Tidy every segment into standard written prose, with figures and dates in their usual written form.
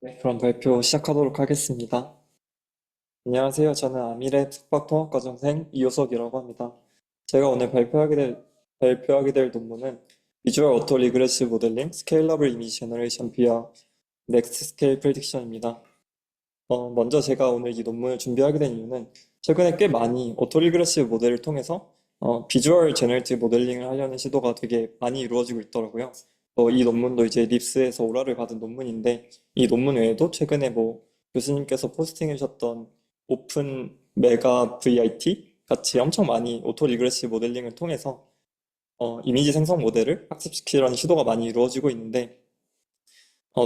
네, 그럼 발표 시작하도록 하겠습니다. 안녕하세요. 저는 아미랩 석박통합과정생 이효석이라고 합니다. 제가 오늘 발표하게 될 논문은 비주얼 오토 리그레시브 모델링 스케일러블 이미지 제너레이션 via 넥스트 스케일 프레딕션입니다. 먼저 제가 오늘 이 논문을 준비하게 된 이유는 최근에 꽤 많이 오토 리그레시브 모델을 통해서 비주얼 제너레이티브 모델링을 하려는 시도가 되게 많이 이루어지고 있더라고요. 이 논문도 이제 립스에서 오라를 받은 논문인데 이 논문 외에도 최근에 교수님께서 포스팅해 주셨던 오픈 메가 VIT 같이 엄청 많이 오토 리그레시브 모델링을 통해서 이미지 생성 모델을 학습시키려는 시도가 많이 이루어지고 있는데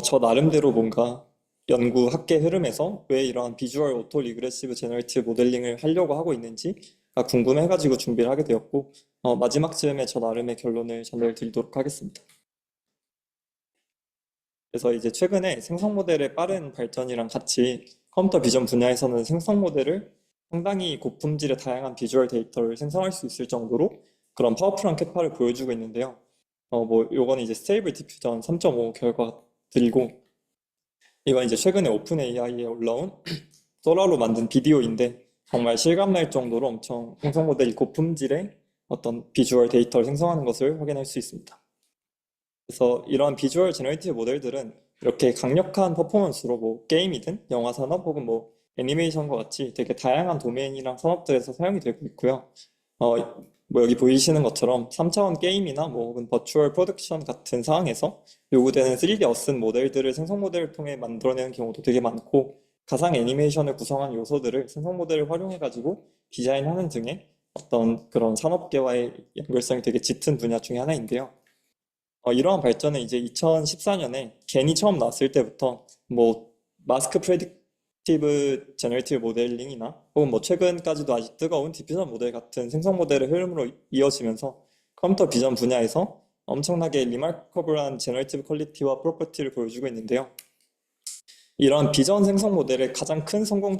저 나름대로 뭔가 연구 학계 흐름에서 왜 이러한 비주얼 오토 리그레시브 제너레이티브 모델링을 하려고 하고 있는지가 궁금해가지고 준비를 하게 되었고 마지막 즈음에 저 나름의 결론을 전달드리도록 하겠습니다. 그래서 이제 최근에 생성 모델의 빠른 발전이랑 같이 컴퓨터 비전 분야에서는 생성 모델을 상당히 고품질의 다양한 비주얼 데이터를 생성할 수 있을 정도로 그런 파워풀한 캐파를 보여주고 있는데요. 요거는 이제 스테이블 디퓨전 3.5 결과들이고 이건 이제 최근에 오픈 AI에 올라온 소라로 만든 비디오인데 정말 실감날 정도로 엄청 생성 모델이 고품질의 어떤 비주얼 데이터를 생성하는 것을 확인할 수 있습니다. 그래서 이런 비주얼 제너레이티브 모델들은 이렇게 강력한 퍼포먼스로 게임이든 영화 산업 혹은 애니메이션과 같이 되게 다양한 도메인이랑 산업들에서 사용이 되고 있고요. 어, 여기 보이시는 것처럼 3차원 게임이나 혹은 버추얼 프로덕션 같은 상황에서 요구되는 3D 어슨 모델들을 생성 모델을 통해 만들어내는 경우도 되게 많고 가상 애니메이션을 구성한 요소들을 생성 모델을 활용해가지고 디자인하는 등의 어떤 그런 산업계와의 연결성이 되게 짙은 분야 중에 하나인데요. 이러한 발전은 이제 2014년에 겐이 처음 나왔을 때부터 마스크 프레딕티브 제너레이티브 모델링이나 혹은 최근까지도 아직 뜨거운 디퓨전 모델 같은 생성 모델의 흐름으로 이어지면서 컴퓨터 비전 분야에서 엄청나게 리마커블한 제너레이티브 퀄리티와 프로퍼티를 보여주고 있는데요. 이런 비전 생성 모델의 가장 큰 성공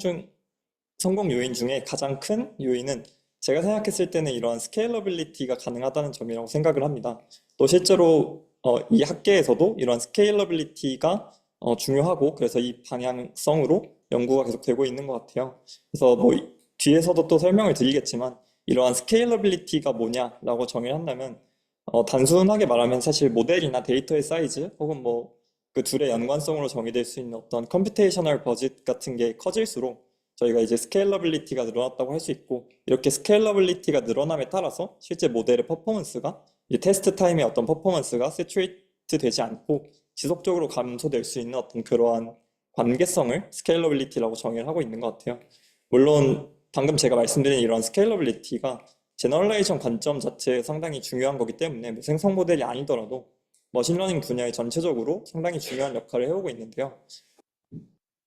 요인 중에 가장 큰 요인은 제가 생각했을 때는 이러한 스케일러빌리티가 가능하다는 점이라고 생각을 합니다. 또 실제로 이 학계에서도 이러한 스케일러빌리티가 중요하고 그래서 이 방향성으로 연구가 계속되고 있는 것 같아요. 그래서 뒤에서도 또 설명을 드리겠지만 이러한 스케일러빌리티가 뭐냐라고 정의를 한다면 단순하게 말하면 사실 모델이나 데이터의 사이즈 혹은 그 둘의 연관성으로 정의될 수 있는 어떤 컴퓨테이셔널 버짓 같은 게 커질수록 저희가 이제 스케일러빌리티가 늘어났다고 할 수 있고 이렇게 스케일러빌리티가 늘어남에 따라서 실제 모델의 퍼포먼스가 이 테스트 타임의 어떤 퍼포먼스가 세츄레이트 되지 않고 지속적으로 감소될 수 있는 어떤 그러한 관계성을 스케일러빌리티라고 정의를 하고 있는 것 같아요. 물론 방금 제가 말씀드린 이런 스케일러빌리티가 제너럴라이션 관점 자체에 상당히 중요한 거기 때문에 생성 모델이 아니더라도 머신러닝 분야에 전체적으로 상당히 중요한 역할을 해오고 있는데요.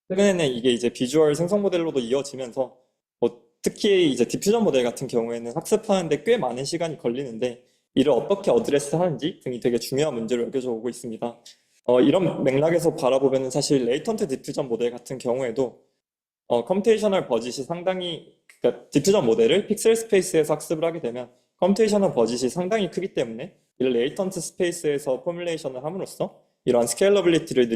최근에는 이게 이제 비주얼 생성 모델로도 이어지면서 특히 이제 디퓨전 모델 같은 경우에는 학습하는데 꽤 많은 시간이 걸리는데 이를 어떻게 어드레스 하는지 등이 되게 중요한 문제로 여겨져 오고 있습니다. 이런 맥락에서 바라보면 사실 레이턴트 디퓨전 모델 같은 경우에도 컴퓨테이셔널 버짓이 상당히 그러니까 디퓨전 모델을 픽셀 스페이스에서 학습을 하게 되면 컴퓨테이셔널 버짓이 상당히 크기 때문에 이를 레이턴트 스페이스에서 포뮬레이션을 함으로써 이러한 스케일러빌리티를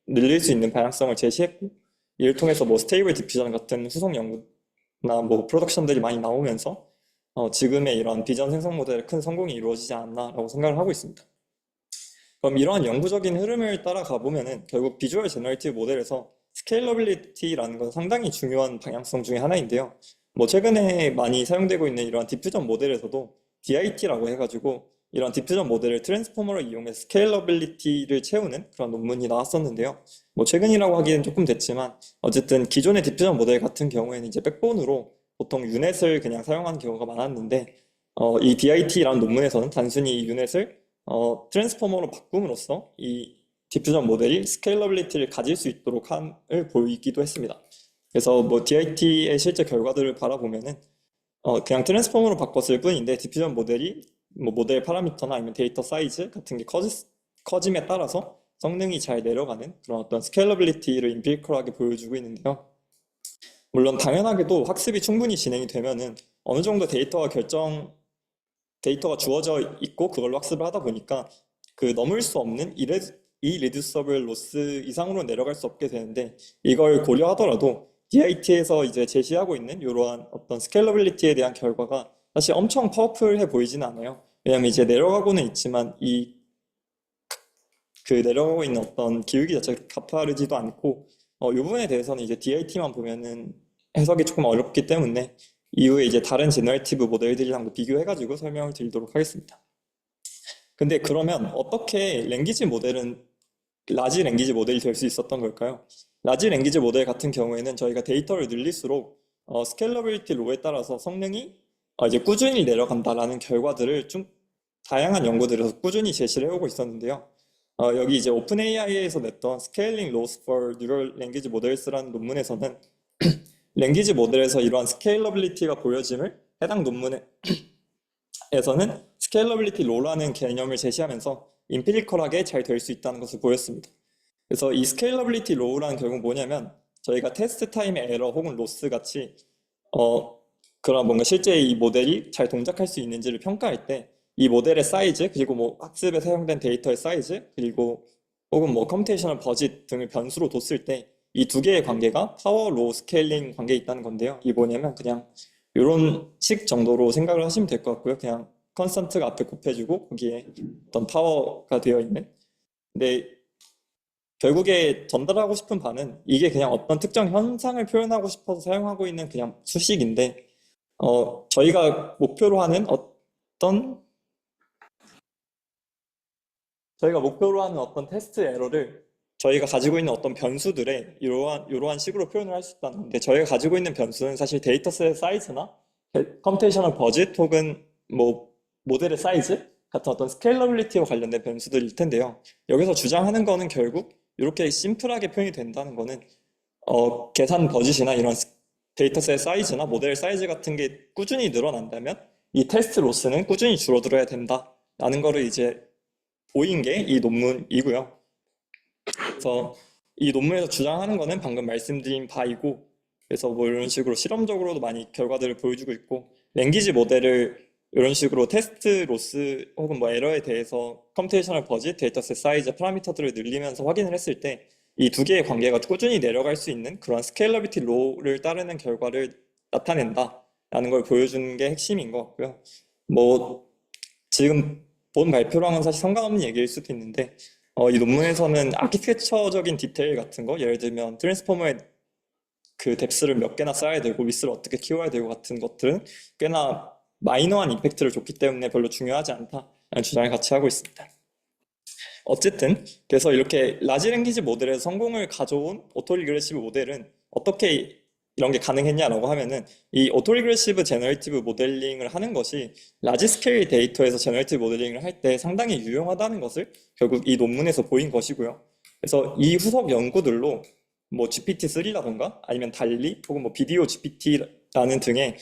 늘릴 수 있는 방향성을 제시했고 이를 통해서 스테이블 디퓨전 같은 후속 연구나 프로덕션들이 많이 나오면서 지금의 이런 비전 생성 모델의 큰 성공이 이루어지지 않았나라고 생각을 하고 있습니다. 그럼 이러한 영구적인 흐름을 따라가 보면은 결국 비주얼 제너레이티브 모델에서 스케일러빌리티라는 건 상당히 중요한 방향성 중에 하나인데요. 최근에 많이 사용되고 있는 이러한 디퓨전 모델에서도 DIT라고 해가지고 이런 디퓨전 모델을 트랜스포머를 이용해서 스케일러빌리티를 채우는 그런 논문이 나왔었는데요. 최근이라고 하기는 조금 됐지만 어쨌든 기존의 디퓨전 모델 같은 경우에는 이제 백본으로 보통 유넷을 그냥 사용하는 경우가 많았는데 이 DIT라는 논문에서는 단순히 이 유넷을 트랜스포머로 바꿈으로써 이 디퓨전 모델이 스케일러빌리티를 가질 수 있도록 함을 보이기도 했습니다. 그래서 DIT의 실제 결과들을 바라보면은 그냥 트랜스포머로 바꿨을 뿐인데 디퓨전 모델이 모델 파라미터나 아니면 데이터 사이즈 같은 게 커짐에 따라서 성능이 잘 내려가는 그런 어떤 스케일러빌리티를 임피리컬하게 보여주고 있는데요. 물론 당연하게도 학습이 충분히 진행이 되면은 어느 정도 데이터가 주어져 있고 그걸로 학습을 하다 보니까 그 넘을 수 없는 이 리듀서블 로스 이상으로 내려갈 수 없게 되는데 이걸 고려하더라도 DIT에서 이제 제시하고 있는 이러한 어떤 스케일러빌리티에 대한 결과가 사실 엄청 파워풀해 보이지는 않아요. 왜냐면 이제 내려가고는 있지만 그 내려가고 있는 어떤 기울기 자체가 가파르지도 않고 이 부분에 대해서는 이제 DIT만 보면은 해석이 조금 어렵기 때문에 이후에 이제 다른 제너레이티브 모델들이랑도 비교해가지고 설명을 드리도록 하겠습니다. 근데 그러면 어떻게 랭귀지 모델은 라지 랭귀지 모델이 될 수 있었던 걸까요? 라지 랭귀지 모델 같은 경우에는 저희가 데이터를 늘릴수록 스케일러빌리티 로에 따라서 성능이 이제 꾸준히 내려간다라는 결과들을 좀 다양한 연구들에서 꾸준히 제시를 해오고 있었는데요. 여기 이제 오픈 AI에서 냈던 Scaling Laws for Neural Language Models라는 논문에서는 랭귀지 모델에서 이러한 스케일러빌리티가 보여짐을 해당 논문에서는 스케일러빌리티 로라는 개념을 제시하면서 임피리컬하게 잘 될 수 있다는 것을 보였습니다. 그래서 이 스케일러빌리티 로우라는 결국 뭐냐면 저희가 테스트 타임의 에러 혹은 로스 같이 그런 뭔가 실제 이 모델이 잘 동작할 수 있는지를 평가할 때 이 모델의 사이즈 그리고 뭐 학습에 사용된 데이터의 사이즈 그리고 혹은 뭐 컴퓨테이셔널 버짓 등을 변수로 뒀을 때 이 두 개의 관계가 파워 로 스케일링 관계에 있다는 건데요. 이게 뭐냐면 그냥 이런 식 정도로 생각을 하시면 될 것 같고요. 그냥 컨스턴트가 앞에 곱해주고 거기에 어떤 파워가 되어 있는. 근데 결국에 전달하고 싶은 바는 이게 그냥 어떤 특정 현상을 표현하고 싶어서 사용하고 있는 그냥 수식인데 저희가 목표로 하는 어떤 테스트 에러를 저희가 가지고 있는 어떤 변수들에 이러한 식으로 표현을 할 수 있다는 건데 저희가 가지고 있는 변수는 사실 데이터셋의 사이즈나 컴퓨테이셔널 버짓 혹은 뭐 모델의 사이즈 같은 어떤 스케일러빌리티와 관련된 변수들일 텐데요. 여기서 주장하는 거는 결국 이렇게 심플하게 표현이 된다는 거는 계산 버짓이나 이런 데이터셋 사이즈나 모델 사이즈 같은 게 꾸준히 늘어난다면 이 테스트 로스는 꾸준히 줄어들어야 된다라는 거를 이제 보인 게 이 논문이고요. 그래서 이 논문에서 주장하는 거는 방금 말씀드린 바이고 그래서 뭐 이런 식으로 실험적으로도 많이 결과들을 보여주고 있고 랭귀지 모델을 이런 식으로 테스트 로스 혹은 뭐 에러에 대해서 컴퓨테이셔널 버짓, 데이터셋 사이즈, 파라미터들을 늘리면서 확인을 했을 때 이 두 개의 관계가 꾸준히 내려갈 수 있는 그런 스케일러비티 로를 따르는 결과를 나타낸다라는 걸 보여주는 게 핵심인 것 같고요. 뭐 지금 본 발표랑은 사실 상관없는 얘기일 수도 있는데 이 논문에서는 아키텍처적인 디테일 같은 거 예를 들면 트랜스포머의 그 뎁스를 몇 개나 쌓아야 되고 위스를 어떻게 키워야 되고 같은 것들은 꽤나 마이너한 임팩트를 줬기 때문에 별로 중요하지 않다라는 주장을 같이 하고 있습니다. 어쨌든 그래서 이렇게 라지 랭귀지 모델에서 성공을 가져온 오토리그레시브 모델은 어떻게 이런 게 가능했냐라고 하면은 이 오토리그레시브 제너레이티브 모델링을 하는 것이 라지 스케일 데이터에서 제너레이티브 모델링을 할 때 상당히 유용하다는 것을 결국 이 논문에서 보인 것이고요. 그래서 이 후속 연구들로 뭐 GPT-3라던가 아니면 달리 혹은 뭐 비디오 GPT라는 등의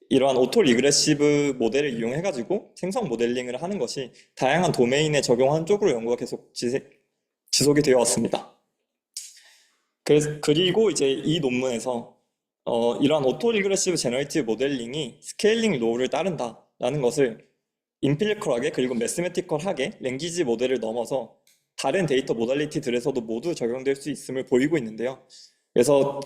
이러한 오토 리그레시브 모델을 이용해가지고 생성 모델링을 하는 것이 다양한 도메인에 적용하는 쪽으로 연구가 계속 지속이 되어 왔습니다. 그리고 이제 이 논문에서 이러한 오토 리그레시브 제너레이티브 모델링이 스케일링 로우를 따른다라는 것을 임필리컬하게 그리고 매스메티컬하게 랭귀지 모델을 넘어서 다른 데이터 모달리티들에서도 모두 적용될 수 있음을 보이고 있는데요. 그래서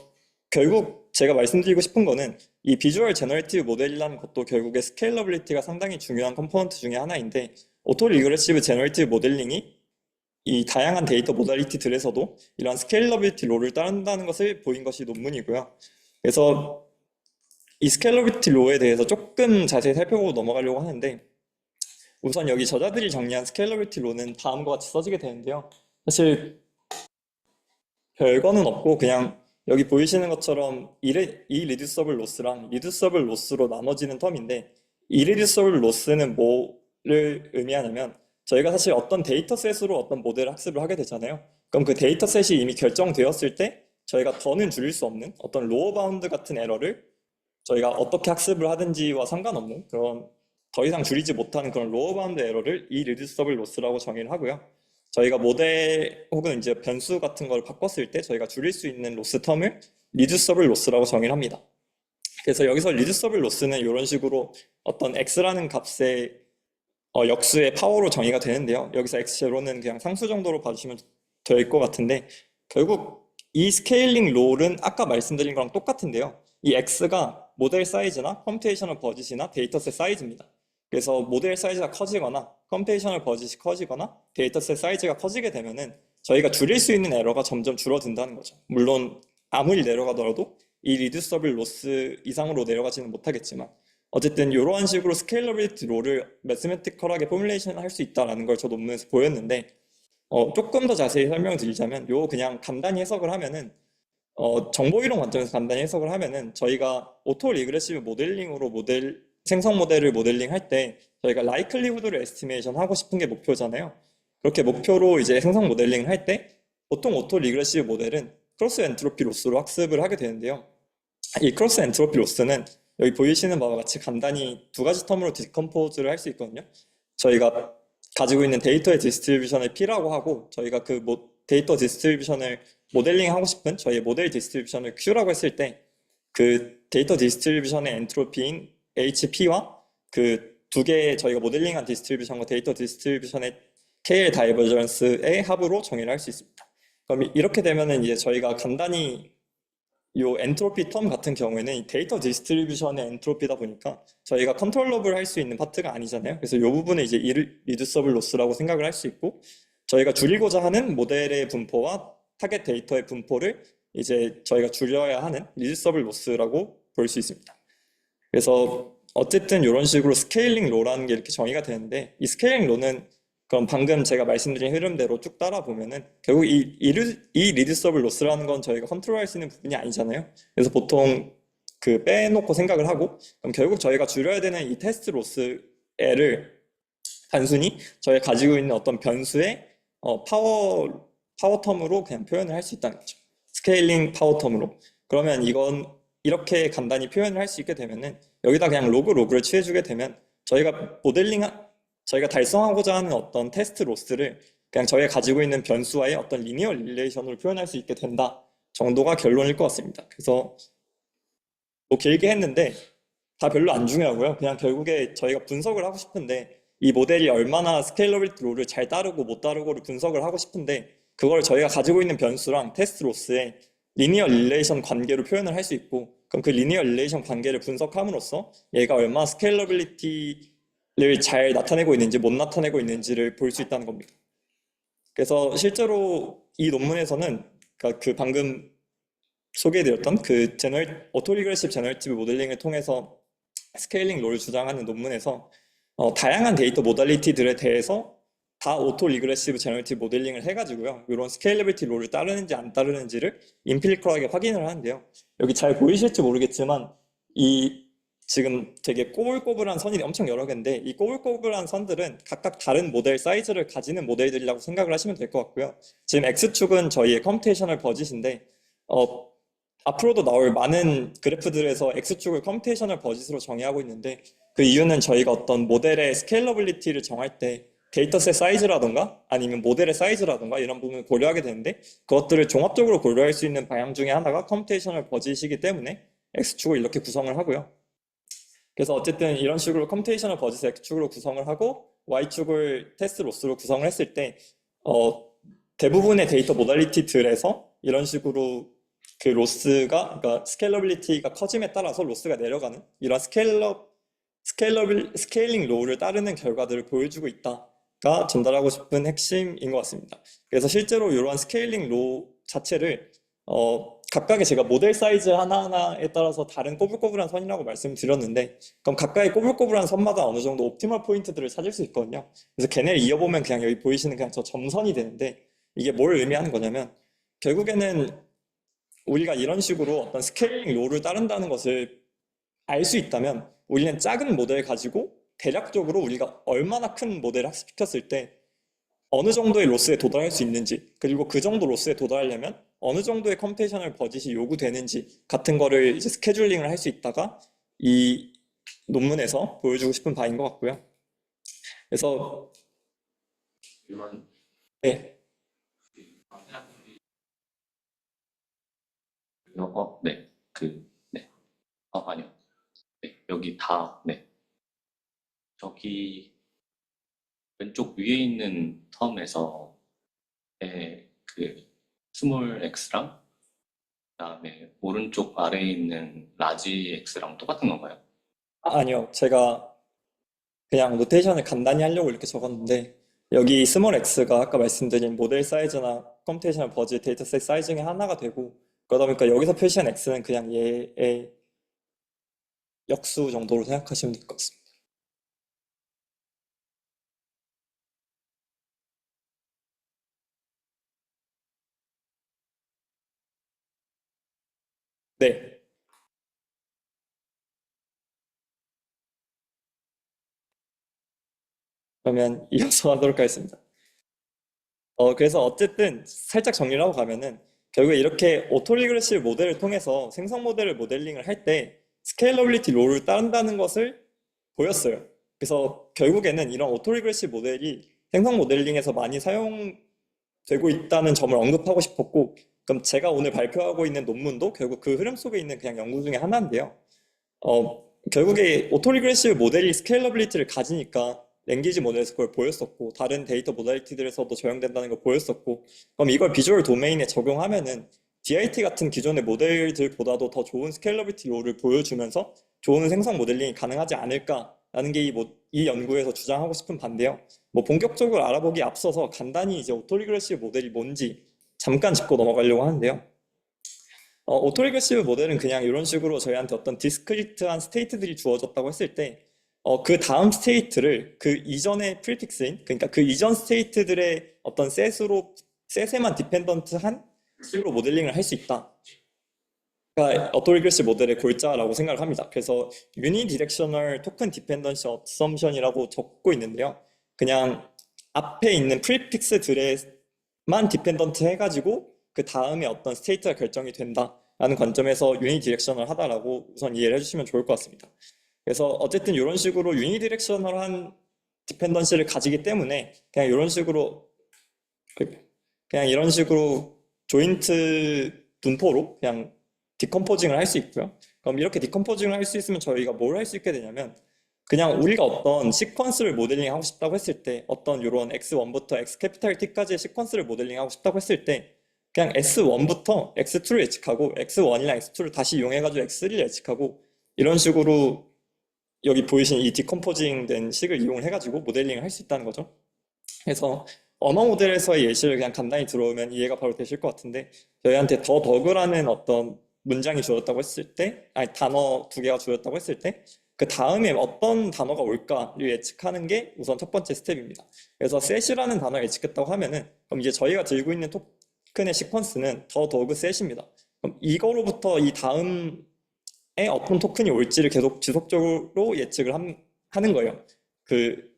결국 제가 말씀드리고 싶은 거는 이 비주얼 제너레이티브 모델이라는 것도 결국에 스케일러빌리티가 상당히 중요한 컴포넌트 중에 하나인데 오토 리그레시브 제너레이티브 모델링이 이 다양한 데이터 모달리티들에서도 이러한 스케일러빌리티 로를 따른다는 것을 보인 것이 논문이고요. 그래서 이 스케일러빌리티 로에 대해서 조금 자세히 살펴보고 넘어가려고 하는데 우선 여기 저자들이 정리한 스케일러빌리티 로는 다음과 같이 써지게 되는데요. 사실 별거는 없고 그냥 여기 보이시는 것처럼 이리듀서블 로스랑 리듀서블 로스로 나눠지는 텀인데 이리듀서블 로스는 뭐를 의미하냐면 저희가 사실 어떤 데이터셋으로 어떤 모델을 학습을 하게 되잖아요. 그럼 그 데이터셋이 이미 결정되었을 때 저희가 더는 줄일 수 없는 어떤 로어 바운드 같은 에러를 저희가 어떻게 학습을 하든지와 상관없는 그런 더 이상 줄이지 못하는 그런 로어 바운드 에러를 이리듀서블 로스라고 정의를 하고요. 저희가 모델 혹은 이제 변수 같은 걸 바꿨을 때 저희가 줄일 수 있는 로스 텀을 리듀서블 로스라고 정의를 합니다. 그래서 여기서 리듀서블 로스는 이런 식으로 어떤 x라는 값의 역수의 파워로 정의가 되는데요. 여기서 x0는 그냥 상수 정도로 봐주시면 될 것 같은데 결국 이 스케일링 롤은 아까 말씀드린 거랑 똑같은데요. 이 X가 모델 사이즈나 컴퓨테이셔널 버짓이나 데이터셋 사이즈입니다. 그래서 모델 사이즈가 커지거나 컴퓨테이셔널 버짓이 커지거나 데이터셋 사이즈가 커지게 되면은 저희가 줄일 수 있는 에러가 점점 줄어든다는 거죠. 물론 아무리 내려가더라도 이 리듀서블 로스 이상으로 내려가지는 못하겠지만 어쨌든 이러한 식으로 스케일러빌리티 롤을 매스매티컬하게 포뮬레이션 할 수 있다는 걸 저 논문에서 보였는데 조금 더 자세히 설명드리자면 요 그냥 간단히 해석을 하면은 정보 이론 관점에서 간단히 해석을 하면은 저희가 오토 리그레시브 모델링으로 생성 모델을 모델링 할 때 저희가 라이클리후드를 에스티메이션 하고 싶은 게 목표잖아요. 그렇게 목표로 이제 생성 모델링을 할 때 보통 오토 리그레시브 모델은 크로스 엔트로피 로스로 학습을 하게 되는데요. 이 크로스 엔트로피 로스는 여기 보이시는 바와 같이 간단히 두 가지 텀으로 디컴포즈를 할 수 있거든요. 저희가 가지고 있는 데이터의 디스트리뷰션을 P라고 하고 저희가 그 데이터 디스트리뷰션을 모델링 하고 싶은 저희의 모델 디스트리뷰션을 Q라고 했을 때 그 데이터 디스트리뷰션의 엔트로피인 HP와 그 두 개의 저희가 모델링한 디스트리뷰션과 데이터 디스트리뷰션의 KL 다이버전스의 합으로 정의를 할 수 있습니다. 그럼 이렇게 되면은 이제 저희가 간단히 요 엔트로피 텀 같은 경우에는 이 데이터 디스트리뷰션의 엔트로피다 보니까 저희가 컨트롤러블 할 수 있는 파트가 아니잖아요. 그래서 이 부분을 이제 리듀서블 로스라고 생각을 할 수 있고 저희가 줄이고자 하는 모델의 분포와 타겟 데이터의 분포를 이제 저희가 줄여야 하는 리듀서블 로스라고 볼 수 있습니다. 그래서 어쨌든 이런 식으로 스케일링 로라는 게 이렇게 정의가 되는데 이 스케일링 로는 그럼 방금 제가 말씀드린 흐름대로 쭉 따라 보면은 결국 이 리듀서블 로스라는 건 저희가 컨트롤할 수 있는 부분이 아니잖아요. 그래서 보통 그 빼놓고 생각을 하고 그럼 결국 저희가 줄여야 되는 이 테스트 로스를 단순히 저희가 가지고 있는 어떤 변수의 파워 텀으로 그냥 표현을 할 수 있다는 거죠. 스케일링 파워 텀으로. 그러면 이건 이렇게 간단히 표현을 할 수 있게 되면은 여기다 그냥 로그를 취해주게 되면 저희가 달성하고자 하는 어떤 테스트 로스를 그냥 저희가 가지고 있는 변수와의 어떤 리니어 릴레이션으로 표현할 수 있게 된다 정도가 결론일 것 같습니다. 그래서 뭐 길게 했는데 다 별로 안 중요하고요. 그냥 결국에 저희가 분석을 하고 싶은데 이 모델이 얼마나 스케일러빌티 롤을 잘 따르고 못 따르고를 분석을 하고 싶은데 그걸 저희가 가지고 있는 변수랑 테스트 로스의 리니어 릴레이션 관계로 표현을 할 수 있고 그럼 그 리니어 릴레이션 관계를 분석함으로써 얘가 얼마나 스케일러빌리티를 잘 나타내고 있는지 못 나타내고 있는지를 볼 수 있다는 겁니다. 그래서 실제로 이 논문에서는 그러니까 그 방금 소개해드렸던 그 오토리그레시브 제너레이티브 모델링을 통해서 스케일링 롤을 주장하는 논문에서 다양한 데이터 모달리티들에 대해서 다 오토 리그레시브 제너레이티브 모델링을 해가지고요. 이런 스케일러빌티 롤을 따르는지 안 따르는지를 임필리컬하게 확인을 하는데요. 여기 잘 보이실지 모르겠지만 이 지금 되게 꼬불꼬불한 선이 엄청 여러 개인데 이 꼬불꼬불한 선들은 각각 다른 모델 사이즈를 가지는 모델들이라고 생각을 하시면 될 것 같고요. 지금 X축은 저희의 컴퓨테이셔널 버짓인데 앞으로도 나올 많은 그래프들에서 X축을 컴퓨테이셔널 버짓으로 정의하고 있는데 그 이유는 저희가 어떤 모델의 스케일러빌리티를 정할 때 데이터셋 사이즈라던가 아니면 모델의 사이즈라던가 이런 부분을 고려하게 되는데 그것들을 종합적으로 고려할 수 있는 방향 중에 하나가 컴퓨테이셔널 버짓이기 때문에 X축을 이렇게 구성을 하고요. 그래서 어쨌든 이런 식으로 컴퓨테이셔널 버짓을 X축으로 구성을 하고 Y축을 테스트 로스로 구성을 했을 때 대부분의 데이터 모달리티들에서 이런 식으로 그 로스가 그러니까 스케일러빌리티가 커짐에 따라서 로스가 내려가는 이런 스케일링 로우를 따르는 결과들을 보여주고 있다가 전달하고 싶은 핵심인 것 같습니다. 그래서 실제로 이러한 스케일링 로우 자체를 각각의 제가 모델 사이즈 하나하나에 따라서 다른 꼬불꼬불한 선이라고 말씀드렸는데 그럼 각각의 꼬불꼬불한 선마다 어느 정도 옵티멀 포인트들을 찾을 수 있거든요. 그래서 걔네를 이어보면 그냥 여기 보이시는 그냥 저 점선이 되는데 이게 뭘 의미하는 거냐면 결국에는 우리가 이런 식으로 어떤 스케일링 롤을 따른다는 것을 알 수 있다면 우리는 작은 모델 가지고 대략적으로 우리가 얼마나 큰 모델을 학습시켰을 때 어느 정도의 로스에 도달할 수 있는지 그리고 그 정도 로스에 도달하려면 어느 정도의 컴퓨테이셔널 버짓이 요구되는지 같은 거를 이제 스케줄링을 할 수 있다가 이 논문에서 보여주고 싶은 바인 것 같고요. 그래서 네, 네, 네. 아니요. 네, 여기 다, 네. 저기 왼쪽 위에 있는 텀에서 그 스몰 x랑 그다음에 오른쪽 아래에 있는 라지 x랑 똑같은 건가요? 아니요. 제가 그냥 노테이션을 간단히 하려고 이렇게 적었는데 여기 스몰 x가 아까 말씀드린 모델 사이즈나 컴퓨테이셔널 버즈 데이터셋 사이즈 중에 하나가 되고 그러다 보니까 여기서 표시한 x는 그냥 얘의 역수 정도로 생각하시면 될 것 같습니다. 네. 그러면 이어서 하도록 하겠습니다. 그래서 어쨌든 살짝 정리를 하고 가면은 결국에 이렇게 오토리그레시브 모델을 통해서 생성 모델을 모델링을 할 때 스케일러빌리티 롤을 따른다는 것을 보였어요. 그래서 결국에는 이런 오토리그레시브 모델이 생성 모델링에서 많이 사용되고 있다는 점을 언급하고 싶었고, 그럼 제가 오늘 발표하고 있는 논문도 결국 그 흐름 속에 있는 그냥 연구 중에 하나인데요. 결국에 오토리그레시브 모델이 스케일러빌리티를 가지니까 랭귀지 모델에서 그걸 보였었고 다른 데이터 모달리티들에서도 적용된다는 걸 보였었고 그럼 이걸 비주얼 도메인에 적용하면은 DIT 같은 기존의 모델들보다도 더 좋은 스케일러빌리티 롤을 보여주면서 좋은 생성 모델링이 가능하지 않을까라는 게 이 연구에서 주장하고 싶은 반대요. 뭐 본격적으로 알아보기 앞서서 간단히 이제 오토리그레시브 모델이 뭔지 잠깐 짚고 넘어가려고 하는데요. 오토리그레시브 모델은 그냥 이런 식으로 저희한테 어떤 디스크리트한 스테이트들이 주어졌다고 했을 때, 그 다음 스테이트를 그 이전의 프리픽스인, 그러니까 그 이전 스테이트들의 어떤 셋에만 디펜던트한 식으로 모델링을 할 수 있다. 그러니까 오토리그레시브 모델의 골자라고 생각을 합니다. 그래서 유니디렉셔널 토큰 디펜던시 어썸션이라고 적고 있는데요. 그냥 앞에 있는 프리픽스들에만 디펜던트 해가지고 그 다음에 어떤 스테이트가 결정이 된다라는 관점에서 유니디렉셔널 하다라고 우선 이해를 해주시면 좋을 것 같습니다. 그래서 어쨌든 이런 식으로 유니디렉셔널한 디펜던시를 가지기 때문에 그냥 이런 식으로 조인트 분포로 그냥 디컴포징을 할 수 있고요. 그럼 이렇게 디컴포징을 할 수 있으면 저희가 뭘 할 수 있게 되냐면 그냥 우리가 어떤 시퀀스를 모델링 하고 싶다고 했을 때 어떤 이런 X1부터 X 캐피탈 T까지의 시퀀스를 모델링 하고 싶다고 했을 때 그냥 S1부터 X2를 예측하고 X1이랑 X2를 다시 이용해가지고 X3를 예측하고 이런 식으로 여기 보이신 이 디컴포징 된 식을 이용을 해가지고 모델링을 할 수 있다는 거죠. 그래서 언어 모델에서의 예시를 그냥 간단히 들어오면 이해가 바로 되실 것 같은데 저희한테 더 더그라는 어떤 문장이 주어졌다고 했을 때 아니 단어 두 개가 주어졌다고 했을 때 그 다음에 어떤 단어가 올까를 예측하는 게 우선 첫 번째 스텝입니다. 그래서 셋이라는 단어를 예측했다고 하면은 그럼 이제 저희가 들고 있는 토큰의 시퀀스는 더 더그 셋입니다. 그럼 이거로부터 이 다음에 어떤 토큰이 올지를 계속 지속적으로 예측을 하는 거예요. 그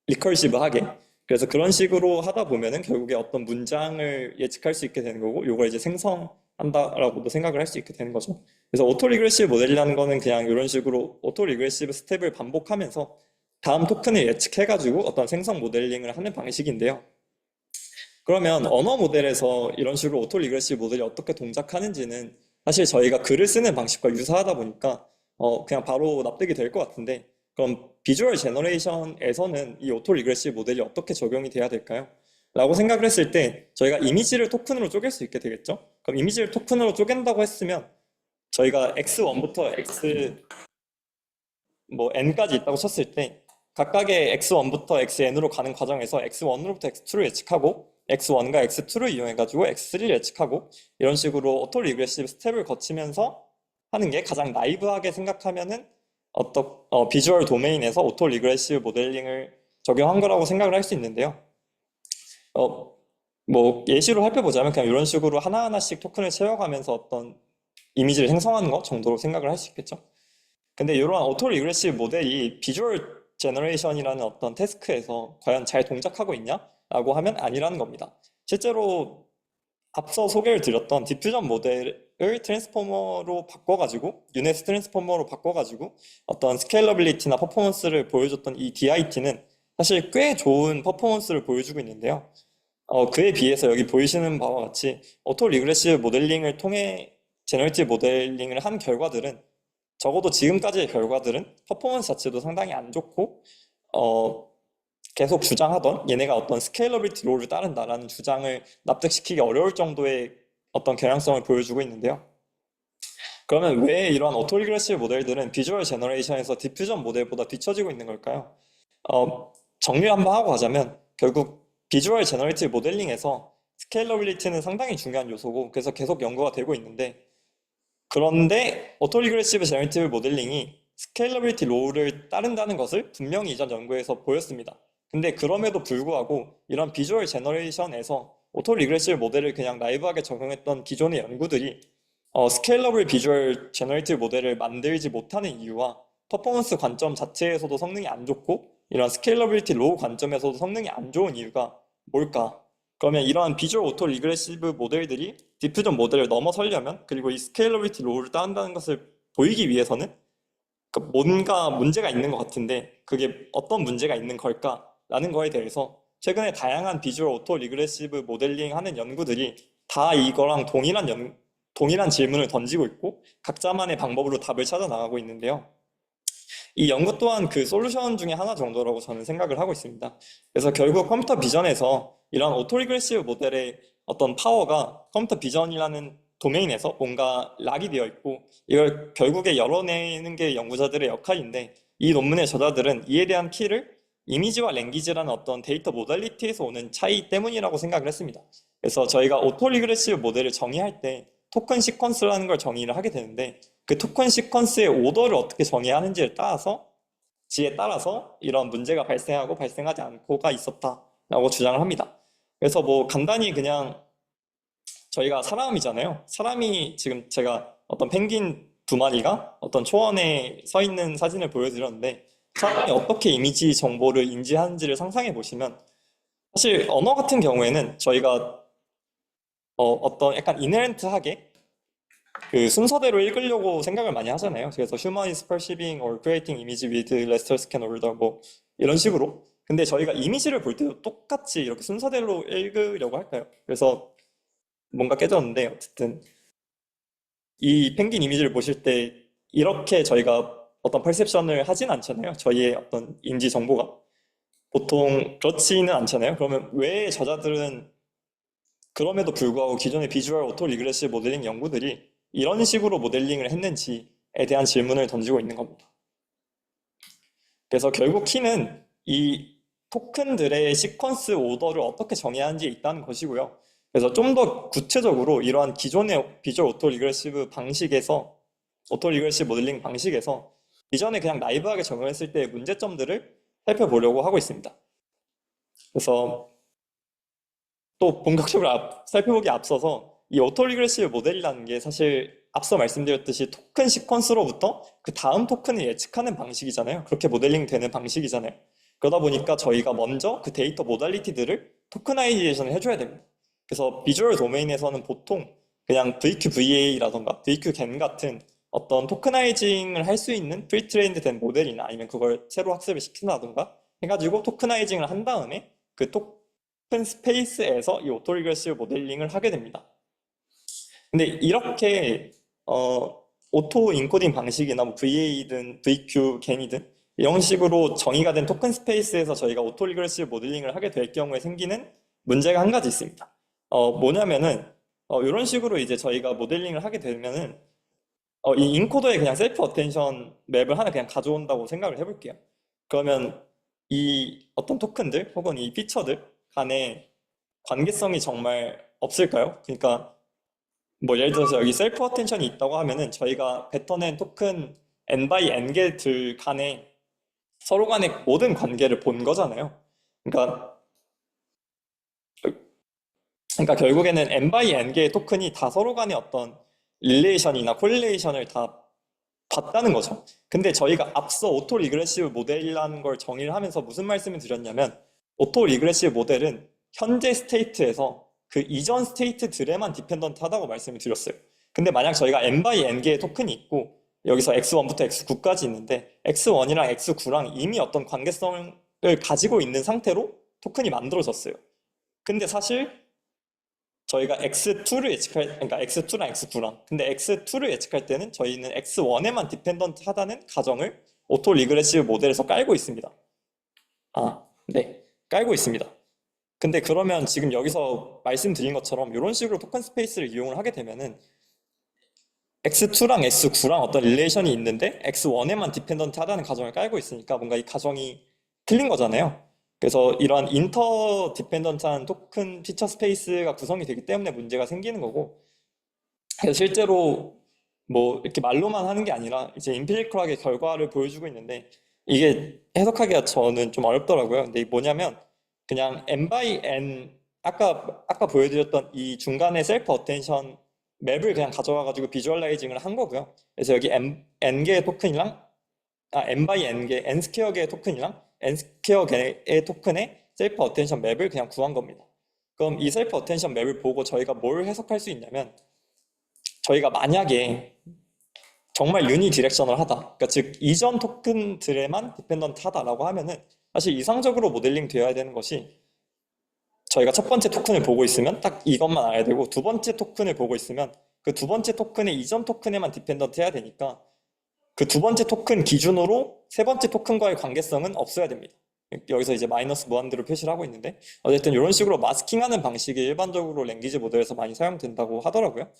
리커시브하게. 그래서 그런 식으로 하다 보면은 결국에 어떤 문장을 예측할 수 있게 되는 거고, 이걸 이제 생성한다라고도 생각을 할 수 있게 되는 거죠. 그래서 오토 리그레시브 모델이라는 거는 그냥 이런 식으로 오토 리그레시브 스텝을 반복하면서 다음 토큰을 예측해가지고 어떤 생성 모델링을 하는 방식인데요. 그러면 언어 모델에서 이런 식으로 오토 리그레시브 모델이 어떻게 동작하는지는 사실 저희가 글을 쓰는 방식과 유사하다 보니까 그냥 바로 납득이 될 것 같은데 그럼 비주얼 제너레이션에서는 이 오토 리그레시브 모델이 어떻게 적용이 돼야 될까요? 라고 생각을 했을 때 저희가 이미지를 토큰으로 쪼갤 수 있게 되겠죠? 그럼 이미지를 토큰으로 쪼갠다고 했으면 저희가 x1부터 x 뭐 n까지 있다고 쳤을 때 각각의 x1부터 xn으로 가는 과정에서 x1으로부터 x2를 예측하고 x1과 x2를 이용해가지고 x3를 예측하고 이런 식으로 오토 리그레시브 스텝을 거치면서 하는 게 가장 나이브하게 생각하면은 비주얼 도메인에서 오토 리그레시브 모델링을 적용한 거라고 생각을 할 수 있는데요. 뭐 예시로 살펴보자면 그냥 이런 식으로 하나하나씩 토큰을 채워가면서 어떤 이미지를 생성하는 것 정도로 생각을 할 수 있겠죠. 근데 이러한 오토 리그레시브 모델이 비주얼 제너레이션이라는 어떤 태스크에서 과연 잘 동작하고 있냐라고 하면 아니라는 겁니다. 실제로 앞서 소개를 드렸던 디퓨전 모델을 트랜스포머로 바꿔가지고 유네스 트랜스포머로 바꿔가지고 어떤 스케일러빌리티나 퍼포먼스를 보여줬던 이 DIT는 사실 꽤 좋은 퍼포먼스를 보여주고 있는데요. 그에 비해서 여기 보이시는 바와 같이 오토 리그레시브 모델링을 통해 제너레이티브 모델링을 한 결과들은 적어도 지금까지의 결과들은 퍼포먼스 자체도 상당히 안 좋고 계속 주장하던 얘네가 어떤 스케일러빌리티 롤을 따른다라는 주장을 납득시키기 어려울 정도의 어떤 경향성을 보여주고 있는데요. 그러면 왜 이러한 오토리그레시브 모델들은 비주얼 제너레이션에서 디퓨전 모델보다 뒤처지고 있는 걸까요? 정리를 한번 하고 가자면 결국 비주얼 제너레이티브 모델링에서 스케일러빌리티는 상당히 중요한 요소고 그래서 계속 연구가 되고 있는데 그런데 오토리그레시브 제너레이티브 모델링이 스케일러빌리티 롤을 따른다는 것을 분명히 이전 연구에서 보였습니다. 근데 그럼에도 불구하고 이런 비주얼 제너레이션에서 오토리그레시브 모델을 그냥 나이브하게 적용했던 기존의 연구들이 스케일러블 비주얼 제너레이티브 모델을 만들지 못하는 이유와 퍼포먼스 관점 자체에서도 성능이 안 좋고 이런 스케일러빌리티 로우 관점에서도 성능이 안 좋은 이유가 뭘까? 그러면 이러한 비주얼 오토 리그레시브 모델들이 디퓨전 모델을 넘어서려면 그리고 이 스케일러빌리티 로우를 따른다는 것을 보이기 위해서는 뭔가 문제가 있는 것 같은데 그게 어떤 문제가 있는 걸까라는 거에 대해서 최근에 다양한 비주얼 오토 리그레시브 모델링 하는 연구들이 다 이거랑 동일한 질문을 던지고 있고 각자만의 방법으로 답을 찾아 나가고 있는데요. 이 연구 또한 그 솔루션 중에 하나 정도라고 저는 생각을 하고 있습니다. 그래서 결국 컴퓨터 비전에서 이런 오토리그레시브 모델의 어떤 파워가 컴퓨터 비전이라는 도메인에서 뭔가 락이 되어 있고 이걸 결국에 열어내는 게 연구자들의 역할인데 이 논문의 저자들은 이에 대한 키를 이미지와 랭귀지라는 어떤 데이터 모달리티에서 오는 차이 때문이라고 생각을 했습니다. 그래서 저희가 오토리그레시브 모델을 정의할 때 토큰 시퀀스라는 걸 정의를 하게 되는데 그 토큰 시퀀스의 오더를 어떻게 정의해야 하는지에 따라서 이런 문제가 발생하고 발생하지 않고가 있었다라고 주장을 합니다. 그래서 뭐 간단히 그냥 저희가 사람이잖아요. 사람이 지금 제가 어떤 펭귄 두 마리가 어떤 초원에 서 있는 사진을 보여드렸는데 사람이 어떻게 이미지 정보를 인지하는지를 상상해 보시면 사실 언어 같은 경우에는 저희가 어떤 약간 이네런트하게 그 순서대로 읽으려고 생각을 많이 하잖아요. 그래서 human is perceiving or creating image with lesser scan order 뭐 이런 식으로. 근데 저희가 이미지를 볼 때도 똑같이 이렇게 순서대로 읽으려고 할까요? 그래서 뭔가 깨졌는데 어쨌든 이 펭귄 이미지를 보실 때 이렇게 저희가 어떤 퍼셉션을 하진 않잖아요. 저희의 어떤 인지 정보가 보통 그렇지는 않잖아요. 그러면 왜 저자들은 그럼에도 불구하고 기존의 비주얼 오토 리그레시브 모델링 연구들이 이런 식으로 모델링을 했는지에 대한 질문을 던지고 있는 겁니다. 그래서 결국 키는 이 토큰들의 시퀀스 오더를 어떻게 정해야 하는지에 있다는 것이고요. 그래서 좀 더 구체적으로 이러한 기존의 비주얼 오토 리그레시브 방식에서 오토 리그레시브 모델링 방식에서 이전에 그냥 나이브하게 적용했을 때의 문제점들을 살펴보려고 하고 있습니다. 그래서 또 본격적으로 살펴보기 앞서서 이 오토 리그레시브 모델이라는 게 사실 앞서 말씀드렸듯이 토큰 시퀀스로부터 그 다음 토큰을 예측하는 방식이잖아요. 그렇게 모델링 되는 방식이잖아요. 그러다 보니까 저희가 먼저 그 데이터 모달리티들을 토크나이제이션을 해줘야 됩니다. 그래서 비주얼 도메인에서는 보통 그냥 VQVA라던가 VQGAN 같은 어떤 토크나이징을 할 수 있는 프리트레인드 된 모델이나 아니면 그걸 새로 학습을 시킨다던가 해가지고 토크나이징을 한 다음에 그 토큰 스페이스에서 이 오토리그레시브 모델링을 하게 됩니다. 근데 이렇게 오토 인코딩 방식이나 뭐 VA든 VQGAN이든 이런 식으로 정의가 된 토큰 스페이스에서 저희가 오토 리그레시브 모델링을 하게 될 경우에 생기는 문제가 한 가지 있습니다. 뭐냐면은 이런 식으로 이제 저희가 모델링을 하게 되면은 이 인코더에 그냥 셀프 어텐션 맵을 하나 그냥 가져온다고 생각을 해볼게요. 그러면 이 어떤 토큰들 혹은 이 피처들 간에 관계성이 정말 없을까요? 그러니까 뭐 예를 들어서 여기 셀프 어텐션이 있다고 하면은 저희가 뱉어낸 토큰 n by n 개들 간에 서로 간의 모든 관계를 본 거잖아요. 그러니까 결국에는 n by n 개의 토큰이 다 서로 간의 어떤 릴레이션이나 콜릴레이션을 다 봤다는 거죠. 근데 저희가 앞서 오토 리그레시브 모델이라는 걸 정의를 하면서 무슨 말씀을 드렸냐면 오토 리그레시브 모델은 현재 스테이트에서 그 이전 스테이트들에만 디펜던트 하다고 말씀을 드렸어요. 근데 만약 저희가 n by n 개의 토큰이 있고 여기서 x1부터 x9까지 있는데 x1이랑 x9랑 이미 어떤 관계성을 가지고 있는 상태로 토큰이 만들어졌어요. 근데 사실 저희가 x2를 그러니까 x2랑 x9랑 근데 x2를 예측할 때는 저희는 x1에만 디펜던트 하다는 가정을 오토 리그레시브 모델에서 깔고 있습니다. 네. 깔고 있습니다. 근데 그러면 지금 여기서 말씀드린 것처럼 이런 식으로 토큰 스페이스를 이용을 하게 되면은 X2랑 X9랑 어떤 릴레이션이 있는데 X1에만 디펜던트 하다는 가정을 깔고 있으니까 뭔가 이 가정이 틀린 거잖아요. 그래서 이러한 인터 디펜던트한 토큰 피처 스페이스가 구성이 되기 때문에 문제가 생기는 거고, 그래서 실제로 뭐 이렇게 말로만 하는 게 아니라 이제 임피리컬하게 결과를 보여주고 있는데 이게 해석하기가 저는 좀 어렵더라고요. 근데 이게 뭐냐면 그냥 n by n 아까 보여드렸던 이 중간에 셀프 어텐션 맵을 그냥 가져와가지고 비주얼라이징을 한 거고요. 그래서 여기 n개의 토큰이랑 n by n개 n 스퀘어 개의 토큰이랑 n 스퀘어 개의 토큰의 셀프 어텐션 맵을 그냥 구한 겁니다. 그럼 이 셀프 어텐션 맵을 보고 저희가 뭘 해석할 수 있냐면, 저희가 만약에 정말 유니 디렉셔널 하다, 그러니까 즉 이전 토큰들에만 디펜던트 하다라고 하면은 사실 이상적으로 모델링 되어야 되는 것이, 저희가 첫 번째 토큰을 보고 있으면 딱 이것만 알아야 되고, 두 번째 토큰을 보고 있으면 그 두 번째 토큰의 이전 토큰에만 디펜던트 해야 되니까 그 두 번째 토큰 기준으로 세 번째 토큰과의 관계성은 없어야 됩니다. 여기서 이제 마이너스 무한대로 표시를 하고 있는데, 어쨌든 이런 식으로 마스킹하는 방식이 일반적으로 랭귀지 모델에서 많이 사용된다고 하더라고요.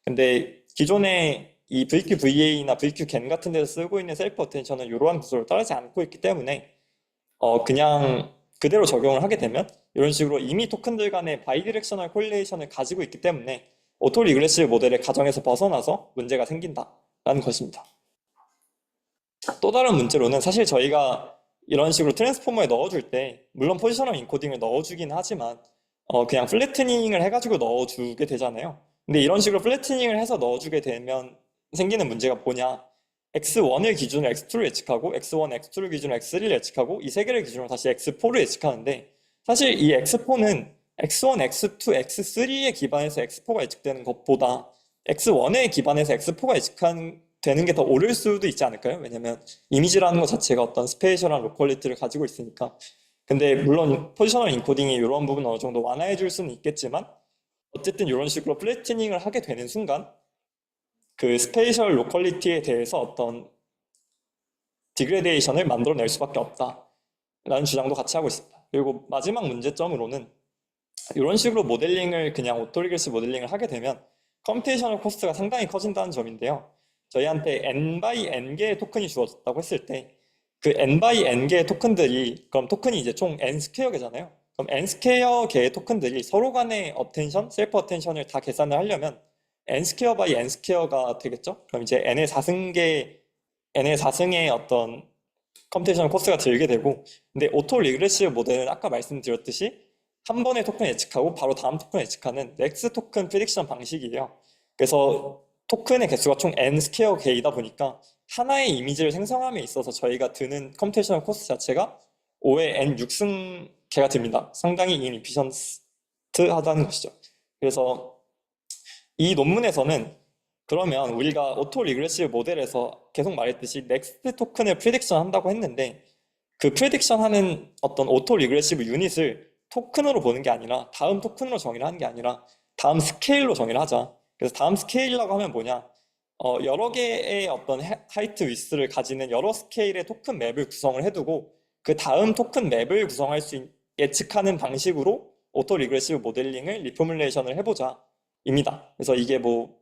근데 기존에 이 VQVA나 VQGAN 같은 데서 쓰고 있는 셀프 어텐션은 이러한 구조를 따르지 않고 있기 때문에 그냥 그대로 적용을 하게 되면 이런 식으로 이미 토큰들 간의 바이디렉셔널 콜리레이션을 가지고 있기 때문에 오토 리그레시브 모델의 가정에서 벗어나서 문제가 생긴다라는 것입니다. 또 다른 문제로는 사실 저희가 이런 식으로 트랜스포머에 넣어줄 때 물론 포지셔널 인코딩을 넣어주긴 하지만 그냥 플래트닝을 해가지고 넣어주게 되잖아요. 근데 이런 식으로 플래트닝을 해서 넣어주게 되면 생기는 문제가 뭐냐, X1을 기준으로 X2를 예측하고 X1, X2를 기준으로 X3를 예측하고 이 세 개를 기준으로 다시 X4를 예측하는데, 사실 이 X4는 X1, X2, X3에 기반해서 X4가 예측되는 것보다 X1에 기반해서 X4가 예측되는 게 더 옳을 수도 있지 않을까요? 왜냐면 이미지라는 것 자체가 어떤 스페이셜한 로컬리티를 가지고 있으니까. 근데 물론 포지셔널 인코딩이 이런 부분 어느 정도 완화해 줄 수는 있겠지만 어쨌든 이런 식으로 플래티닝을 하게 되는 순간 그 스페이셜 로컬리티에 대해서 어떤 디그레데이션을 만들어낼 수밖에 없다라는 주장도 같이 하고 있습니다. 그리고 마지막 문제점으로는 이런 식으로 모델링을 그냥 오토리그레시 모델링을 하게 되면 컴퓨테이셔널 코스트가 상당히 커진다는 점인데요. 저희한테 n by n 개의 토큰이 주어졌다고 했을 때 그 n by n 개의 토큰들이, 그럼 토큰이 이제 총 n 스퀘어 개잖아요. 그럼 n 스퀘어 개의 토큰들이 서로 간의 어텐션, 셀프 어텐션을 다 계산을 하려면 n 스퀘어 by n 스퀘어가 되겠죠? 그럼 이제 n의 4승의 어떤 컴퓨테이션 코스트가 들게 되고, 근데 오토 리그레시브 모델은 아까 말씀드렸듯이 한 번의 토큰 예측하고 바로 다음 토큰 예측하는 넥스 토큰 프리딕션 방식이에요. 그래서 토큰의 개수가 총 n 스퀘어 개이다 보니까 하나의 이미지를 생성함에 있어서 저희가 드는 컴퓨테이션 코스트 자체가 5의 n 6승 개가 됩니다. 상당히 인이피션트하다는 것이죠. 그래서 이 논문에서는 그러면 우리가 오토 리그레시브 모델에서 계속 말했듯이 넥스트 토큰을 프리딕션 한다고 했는데, 그 프리딕션 하는 어떤 오토 리그레시브 유닛을 토큰으로 보는 게 아니라 다음 토큰으로 정의를 하는 게 아니라 다음 스케일로 정의를 하자. 그래서 다음 스케일이라고 하면 뭐냐, 여러 개의 어떤 하이트 위스를 가지는 여러 스케일의 토큰 맵을 구성을 해두고 그 다음 토큰 맵을 구성할 수 예측하는 방식으로 오토 리그레시브 모델링을 리포뮬레이션을 해보자 입니다. 그래서 이게 뭐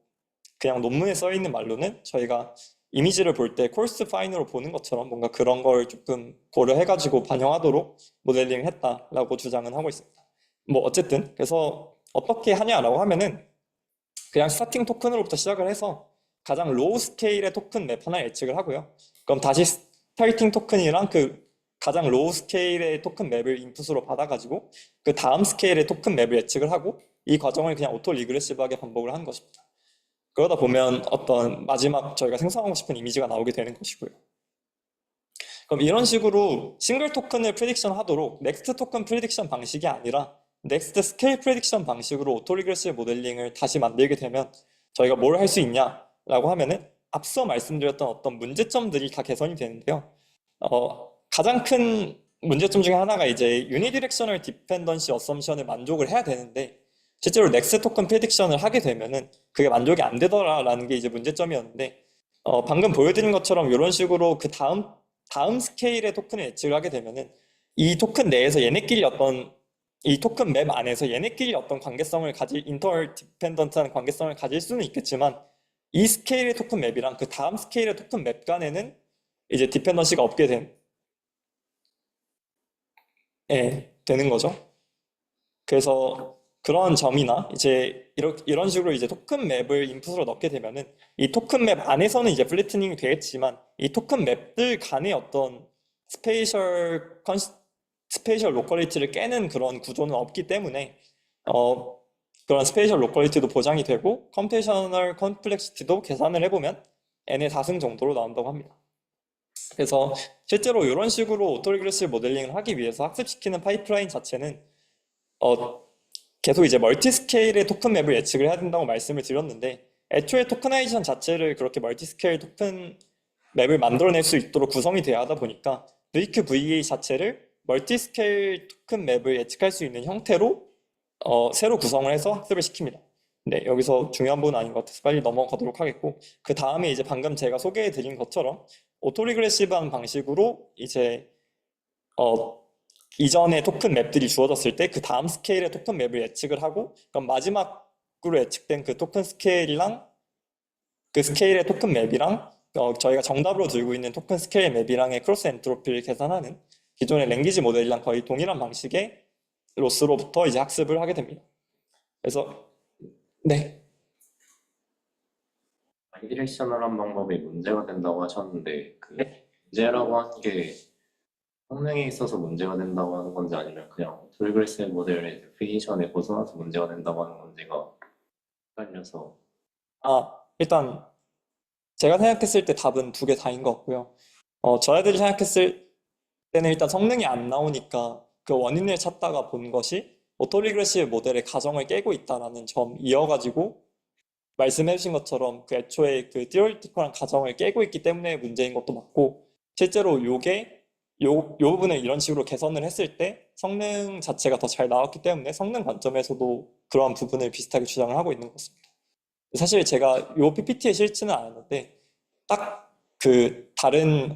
그냥 논문에 써 있는 말로는 저희가 이미지를 볼 때 콜스 파인으로 보는 것처럼 뭔가 그런 걸 조금 고려해가지고 반영하도록 모델링을 했다라고 주장은 하고 있습니다. 뭐 어쨌든 그래서 어떻게 하냐라고 하면은 그냥 스타팅 토큰으로부터 시작을 해서 가장 로우 스케일의 토큰 맵 하나 예측을 하고요. 그럼 다시 스타팅 토큰이랑 그 가장 로우 스케일의 토큰 맵을 인풋으로 받아가지고 그 다음 스케일의 토큰 맵을 예측을 하고 이 과정을 그냥 오토 리그레시브하게 반복을 하는 것입니다. 그러다 보면 어떤 마지막 저희가 생성하고 싶은 이미지가 나오게 되는 것이고요. 그럼 이런 식으로 싱글 토큰을 프리딕션 하도록 넥스트 토큰 프리딕션 방식이 아니라 넥스트 스케일 프리딕션 방식으로 오토 리그레시브 모델링을 다시 만들게 되면 저희가 뭘 할 수 있냐라고 하면은 앞서 말씀드렸던 어떤 문제점들이 다 개선이 되는데요. 가장 큰 문제점 중에 하나가 이제 유니디렉셔널 디펜던시 어썸션을 만족을 해야 되는데 실제로 넥스트 토큰 프리딕션을 하게 되면은 그게 만족이 안 되더라라는 게 이제 문제점이었는데, 방금 보여드린 것처럼 이런 식으로 그 다음 스케일의 토큰을 예측을 하게 되면은 이 토큰 내에서 얘네끼리 어떤 이 토큰 맵 안에서 얘네끼리 어떤 관계성을 가질 인터 디펜던트한 관계성을 가질 수는 있겠지만 이 스케일의 토큰 맵이랑 그 다음 스케일의 토큰 맵 간에는 이제 디펜던시가 없게 되는 거죠. 그래서 그런 점이나 이제 이런 식으로 이제 토큰 맵을 인풋으로 넣게 되면은 이 토큰 맵 안에서는 이제 플래트닝이 되겠지만 이 토큰 맵들 간의 어떤 스페이셜 로컬리티를 깨는 그런 구조는 없기 때문에 그런 스페이셜 로컬리티도 보장이 되고 컴퓨테이셔널 컴플렉시티도 계산을 해보면 n의 4승 정도로 나온다고 합니다. 그래서 실제로 이런 식으로 오토리그레시브 모델링을 하기 위해서 학습시키는 파이프라인 자체는 계속 이제 멀티 스케일의 토큰 맵을 예측을 해야 된다고 말씀을 드렸는데 애초에 토커나이제이션 자체를 그렇게 멀티 스케일 토큰 맵을 만들어낼 수 있도록 구성이 되어야 하다 보니까 VQVA 자체를 멀티 스케일 토큰 맵을 예측할 수 있는 형태로 새로 구성을 해서 학습을 시킵니다. 네, 여기서 중요한 부분 아닌 것 같아서 빨리 넘어가도록 하겠고 그 다음에 이제 방금 제가 소개해 드린 것처럼 오토리그레시브한 방식으로 이제 이전에 토큰 맵들이 주어졌을 때 그 다음 스케일의 토큰 맵을 예측을 하고 그럼 마지막으로 예측된 그 토큰 스케일이랑 그 스케일의 토큰 맵이랑 저희가 정답으로 들고 있는 토큰 스케일 맵이랑의 크로스 엔트로피를 계산하는 기존의 랭귀지 모델이랑 거의 동일한 방식의 로스로부터 이제 학습을 하게 됩니다. 그래서 네. 바이디렉셔널한 방법이 문제가 된다고 하셨는데 그 문제라고 하는 게 성능에 있어서 문제가 된다고 하는 건지 아니면 그냥 오토리그레시브 모델의 데피니션에 벗어나서 문제가 된다고 하는 건지가 헷갈려서. 일단 제가 생각했을 때 답은 두 개 다인 것 같고요. 저희들이 생각했을 때는 일단 성능이 안 나오니까 그 원인을 찾다가 본 것이 오토리그레시브 모델의 가정을 깨고 있다라는 점이어가지고 말씀해 주신 것처럼 그 애초에 그 티오리티컬한 가정을 깨고 있기 때문에 문제인 것도 맞고 실제로 요 부분을 이런 식으로 개선을 했을 때 성능 자체가 더 잘 나왔기 때문에 성능 관점에서도 그런 부분을 비슷하게 주장을 하고 있는 것 같습니다. 사실 제가 요 PPT에 실지는 않았는데 딱 그 다른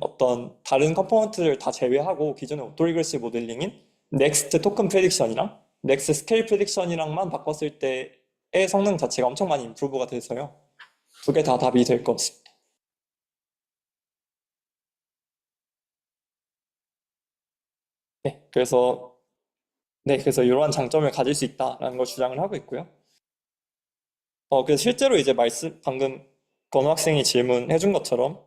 컴포넌트를 다 제외하고 기존의 오토리그레시브 모델링인 넥스트 토큰 프레딕션이랑 넥스트 스케일 프레딕션이랑만 바꿨을 때의 성능 자체가 엄청 많이 임프루브가 돼서요. 두 개 다 답이 될 것 같습니다. 그래서 이러한 장점을 가질 수 있다라는 걸 주장을 하고 있고요. 그래서 실제로 이제 방금 건우 학생이 질문해 준 것처럼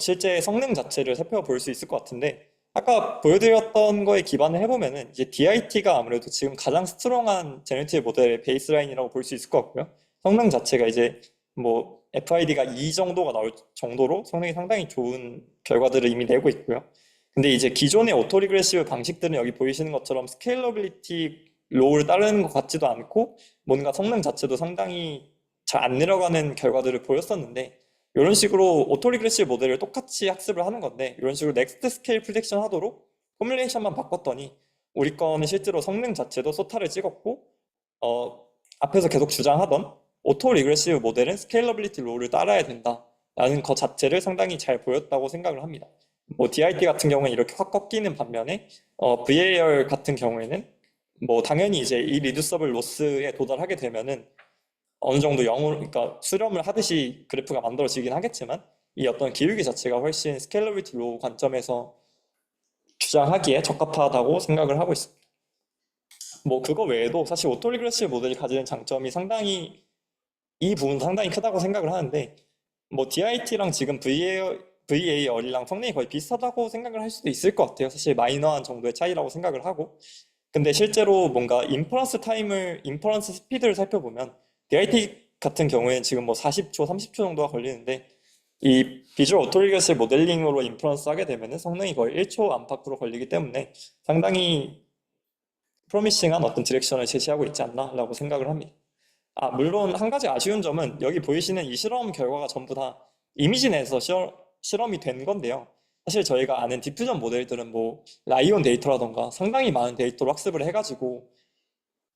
실제 성능 자체를 살펴볼 수 있을 것 같은데 아까 보여드렸던 거에 기반을 해보면은 이제 DIT가 아무래도 지금 가장 스트롱한 제너티브 모델의 베이스라인이라고 볼 수 있을 것 같고요. 성능 자체가 이제 뭐 FID가 2 정도가 나올 정도로 성능이 상당히 좋은 결과들을 이미 내고 있고요. 근데 이제 기존의 오토리그레시브 방식들은 여기 보이시는 것처럼 스케일러빌리티 로우를 따르는 것 같지도 않고 뭔가 성능 자체도 상당히 잘 안 내려가는 결과들을 보였었는데 이런 식으로 오토리그레시브 모델을 똑같이 학습을 하는 건데 이런 식으로 넥스트 스케일 프리딕션 하도록 포뮬레이션만 바꿨더니 우리 거는 실제로 성능 자체도 소타를 찍었고 앞에서 계속 주장하던 오토리그레시브 모델은 스케일러빌리티 로우를 따라야 된다라는 것 자체를 상당히 잘 보였다고 생각을 합니다. 뭐 DIT 같은 경우는 이렇게 확 꺾이는 반면에 VAR 같은 경우에는 뭐 당연히 이제 이 리듀서블 로스에 도달하게 되면은 어느 정도 그러니까 수렴을 하듯이 그래프가 만들어지긴 하겠지만 이 어떤 기울기 자체가 훨씬 스케일러빌리티 로우 관점에서 주장하기에 적합하다고 생각을 하고 있습니다. 뭐 그거 외에도 사실 오토리그레시브 모델이 가지는 장점이 상당히 이 부분도 상당히 크다고 생각을 하는데 뭐 DIT랑 지금 VAR이랑 성능이 거의 비슷하다고 생각을 할 수도 있을 것 같아요. 사실 마이너한 정도의 차이라고 생각을 하고 근데 실제로 뭔가 인퍼런스 스피드를 살펴보면 DIT 같은 경우에는 지금 뭐 40초, 30초 정도가 걸리는데 이 비주얼 오토리그레시브 모델링으로 인퍼런스 하게 되면 성능이 거의 1초 안팎으로 걸리기 때문에 상당히 프로미싱한 어떤 디렉션을 제시하고 있지 않나라고 생각을 합니다. 물론 한 가지 아쉬운 점은 여기 보이시는 이 실험 결과가 전부 다 이미지 내에서 실험이 된 건데요. 사실 저희가 아는 디퓨전 모델들은 뭐 라이온 데이터라던가 상당히 많은 데이터로 학습을 해가지고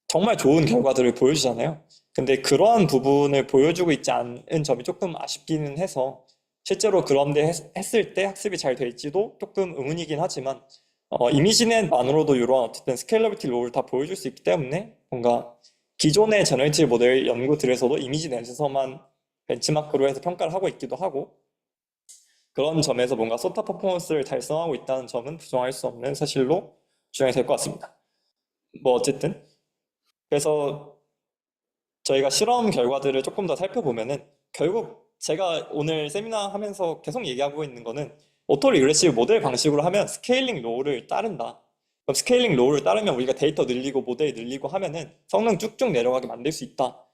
정말 좋은 결과들을 보여주잖아요. 근데 그러한 부분을 보여주고 있지 않은 점이 조금 아쉽기는 해서 실제로 그런데 했을 때 학습이 잘 될지도 조금 의문이긴 하지만 이미지넷만으로도 이런 어쨌든 스케일러비티 롤을 다 보여줄 수 있기 때문에 뭔가 기존의 제너레이티브 모델 연구들에서도 이미지넷에서만 벤치마크로 해서 평가를 하고 있기도 하고 그런 점에서 뭔가 소타 퍼포먼스를 달성하고 있다는 점은 부정할 수 없는 사실로 주장이 될 것 같습니다. 뭐 어쨌든 그래서 저희가 실험 결과들을 조금 더 살펴보면은 결국 제가 오늘 세미나 하면서 계속 얘기하고 있는 거는 오토 리그레시브 모델 방식으로 하면 스케일링 로우를 따른다. 그럼 스케일링 로우를 따르면 우리가 데이터 늘리고 모델 늘리고 하면은 성능 쭉쭉 내려가게 만들 수 있다.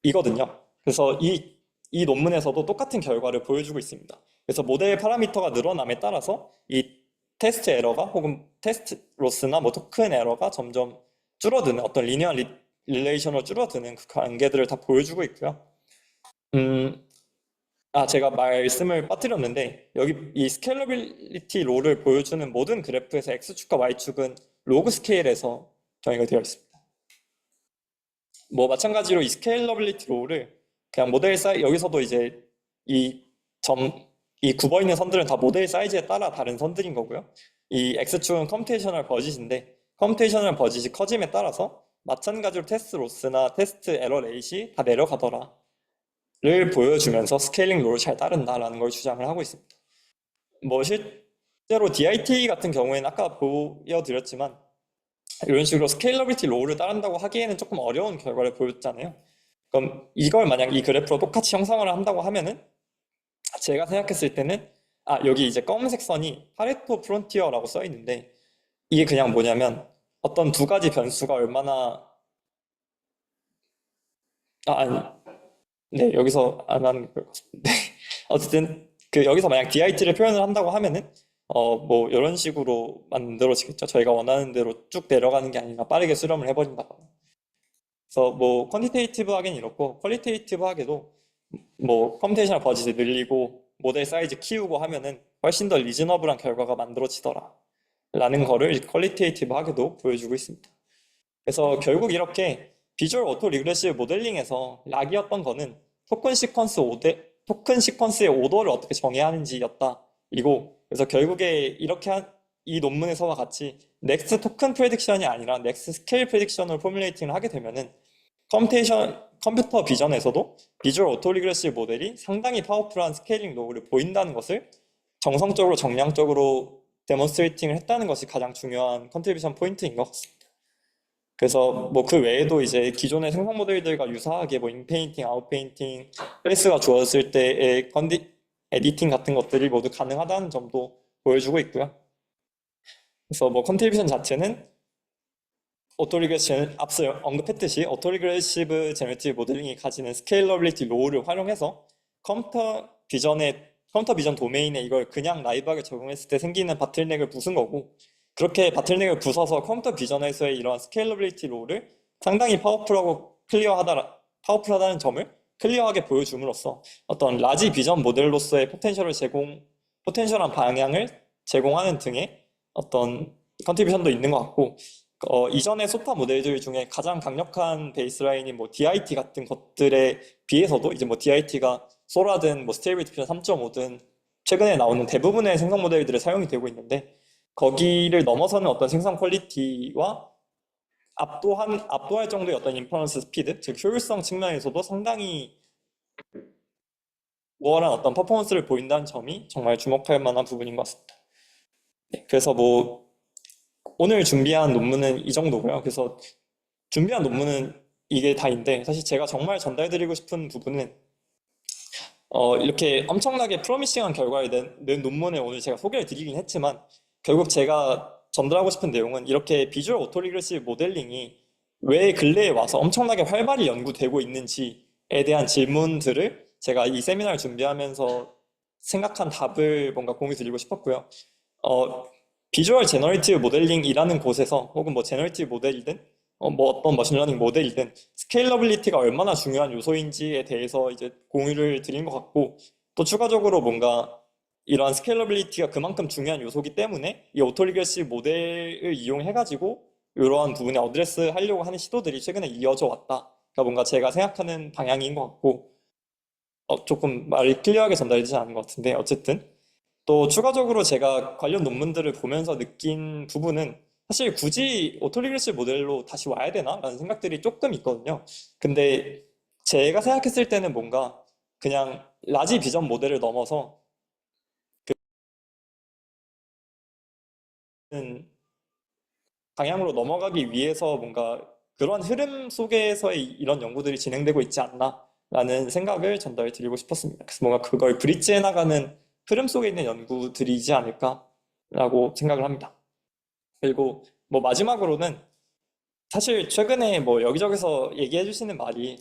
이거든요. 그래서 이 논문에서도 똑같은 결과를 보여주고 있습니다. 그래서 모델 파라미터가 늘어남에 따라서 이 테스트 에러가 혹은 테스트 로스나 뭐 토큰 에러가 점점 줄어드는 어떤 리니어 릴레이션으로 줄어드는 그 관계들을 다 보여주고 있고요. 제가 말씀을 빠뜨렸는데 여기 이 스케일러빌리티 롤을 보여주는 모든 그래프에서 X축과 Y축은 로그 스케일에서 정의가 되어 있습니다. 뭐 마찬가지로 이 스케일러빌리티 롤을 그냥 모델 사이즈 여기서도 이제 이 굽어 있는 선들은 다 모델 사이즈에 따라 다른 선들인 거고요. 이 X축은 컴퓨테이셔널 버짓인데 컴퓨테이셔널 버짓이 커짐에 따라서 마찬가지로 테스트 로스나 테스트 에러 레이시 다 내려가더라 를 보여주면서 스케일링 롤을 잘 따른다라는 걸 주장을 하고 있습니다. 뭐 실제로 DIT 같은 경우에는 아까 보여드렸지만 이런 식으로 스케일러비티 롤을 따른다고 하기에는 조금 어려운 결과를 보였잖아요. 그럼 이걸 만약 이 그래프로 똑같이 형성을 한다고 하면은 제가 생각했을 때는 여기 이제 검은색 선이 파레토 프론티어라고 써 있는데 이게 그냥 뭐냐면 어떤 두 가지 변수가 얼마나 아니 네 여기서 안 하는 것 같습니다. 어쨌든 여기서 만약 DIT를 표현을 한다고 하면은 뭐 이런 식으로 만들어지겠죠. 저희가 원하는 대로 쭉 내려가는 게 아니라 빠르게 수렴을 해버린다거나. 그래서 뭐 퀀티테이티브하게는 이렇고 퀄리테이티브하게도 뭐 컴퓨테이셔널 버짓을 늘리고 모델 사이즈 키우고 하면은 훨씬 더 리즈너블한 결과가 만들어지더라 라는 거를 퀄리테이티브하게도 보여주고 있습니다. 그래서 결국 이렇게 비주얼 오토 리그레시브 모델링에서 락이었던 거는 토큰 시퀀스의 오더를 어떻게 정해야 하는지였다. 이고 그래서 결국에 이 논문에서와 같이 넥스트 토큰 프레딕션이 아니라 넥스트 스케일 프레딕션을 포뮬레이팅을 하게 되면은 컴퓨터 비전에서도 비주얼 오토 리그레시브 모델이 상당히 파워풀한 스케일링 로우를 보인다는 것을 정성적으로 정량적으로 데몬스트레이팅을 했다는 것이 가장 중요한 컨트리뷰션 포인트인 것 같습니다. 그래서 뭐 그 외에도 이제 기존의 생성 모델들과 유사하게 뭐 인페인팅, 아웃페인팅, 클래스가 주어졌을 때의 에디팅 같은 것들이 모두 가능하다는 점도 보여주고 있고요. 그래서 뭐 컨트리뷰션 자체는 앞서 언급했듯이 오토리그레시브 제너레이티브 모델링이 가지는 스케일러빌리티 로우를 활용해서 컴퓨터 비전 도메인에 이걸 그냥 라이브하게 적용했을 때 생기는 바틀넥을 부순 거고 그렇게 바틀넥을 부숴서 컴퓨터 비전에서의 이러한 스케일러빌리티 로우를 상당히 파워풀하다는 점을 클리어하게 보여줌으로써 어떤 라지 비전 모델로서의 포텐셜한 방향을 제공하는 등의 어떤 컨트리뷰션도 있는 것 같고 이전의 소타 모델들 중에 가장 강력한 베이스라인인 뭐 DIT 같은 것들에 비해서도 이제 뭐 DIT가 소라든 뭐 스테이블 디퓨전 3.5든 최근에 나오는 대부분의 생성 모델들에 사용이 되고 있는데 거기를 넘어서는 어떤 생성 퀄리티와 압도할 정도의 어떤 인퍼런스 스피드, 즉 효율성 측면에서도 상당히 우월한 어떤 퍼포먼스를 보인다는 점이 정말 주목할 만한 부분인 것 같습니다. 네, 그래서 뭐 오늘 준비한 논문은 이 정도고요. 그래서 준비한 논문은 이게 다인데 사실 제가 정말 전달드리고 싶은 부분은 이렇게 엄청나게 프로미싱한 결과를 낸 논문을 오늘 제가 소개를 드리긴 했지만 결국 제가 전달하고 싶은 내용은 이렇게 비주얼 오토리그레시브 모델링이 왜 근래에 와서 엄청나게 활발히 연구되고 있는지에 대한 질문들을 제가 이 세미나를 준비하면서 생각한 답을 뭔가 공유 드리고 싶었고요. 비주얼 제너레이티브 모델링이라는 곳에서 혹은 뭐 제너레이티브 모델이든 뭐 어떤 머신러닝 모델이든 스케일러빌리티가 얼마나 중요한 요소인지에 대해서 이제 공유를 드린 것 같고 또 추가적으로 뭔가 이러한 스케일러빌리티가 그만큼 중요한 요소기 때문에 이 오토리그레시브 모델을 이용해가지고 이러한 부분에 어드레스 하려고 하는 시도들이 최근에 이어져 왔다. 그러니까 뭔가 제가 생각하는 방향인 것 같고 조금 말이 클리어하게 전달되지 않은 것 같은데 어쨌든 또 추가적으로 제가 관련 논문들을 보면서 느낀 부분은 사실 굳이 오토리그레시브 모델로 다시 와야 되나? 라는 생각들이 조금 있거든요. 근데 제가 생각했을 때는 뭔가 그냥 라지 비전 모델을 넘어서 그 방향으로 넘어가기 위해서 뭔가 그런 흐름 속에서의 이런 연구들이 진행되고 있지 않나라는 생각을 전달드리고 싶었습니다. 그래서 뭔가 그걸 브릿지해 나가는 흐름 속에 있는 연구들이지 않을까라고 생각을 합니다. 그리고 뭐 마지막으로는 사실 최근에 뭐 여기저기서 얘기해 주시는 말이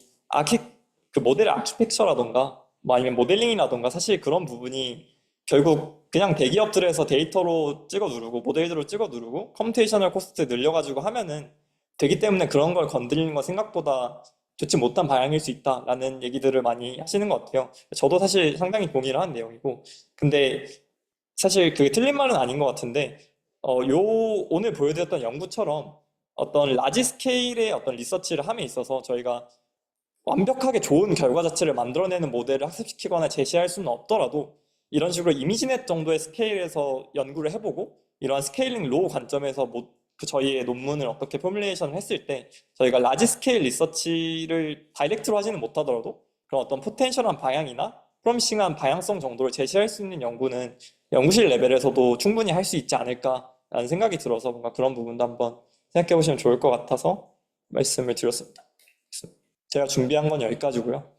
그 모델 아키텍처라던가 뭐 아니면 모델링이라던가 사실 그런 부분이 결국 그냥 대기업들에서 데이터로 찍어 누르고 모델들로 찍어 누르고 컴퓨테이셔널 코스트 늘려가지고 하면은 되기 때문에 그런 걸 건드리는 건 생각보다 좋지 못한 방향일 수 있다라는 얘기들을 많이 하시는 것 같아요. 저도 사실 상당히 동의를 하는 내용이고, 근데 사실 그게 틀린 말은 아닌 것 같은데 오늘 보여드렸던 연구처럼 어떤 라지 스케일의 어떤 리서치를 함에 있어서 저희가 완벽하게 좋은 결과 자체를 만들어내는 모델을 학습시키거나 제시할 수는 없더라도 이런 식으로 이미지넷 정도의 스케일에서 연구를 해보고 이러한 스케일링 로우 관점에서 그 저희의 논문을 어떻게 포뮬레이션을 했을 때 저희가 라지 스케일 리서치를 다이렉트로 하지는 못하더라도 그런 어떤 포텐셜한 방향이나 프로미싱한 방향성 정도를 제시할 수 있는 연구는 연구실 레벨에서도 충분히 할 수 있지 않을까라는 생각이 들어서 뭔가 그런 부분도 한번 생각해 보시면 좋을 것 같아서 말씀을 드렸습니다. 제가 준비한 건 여기까지고요.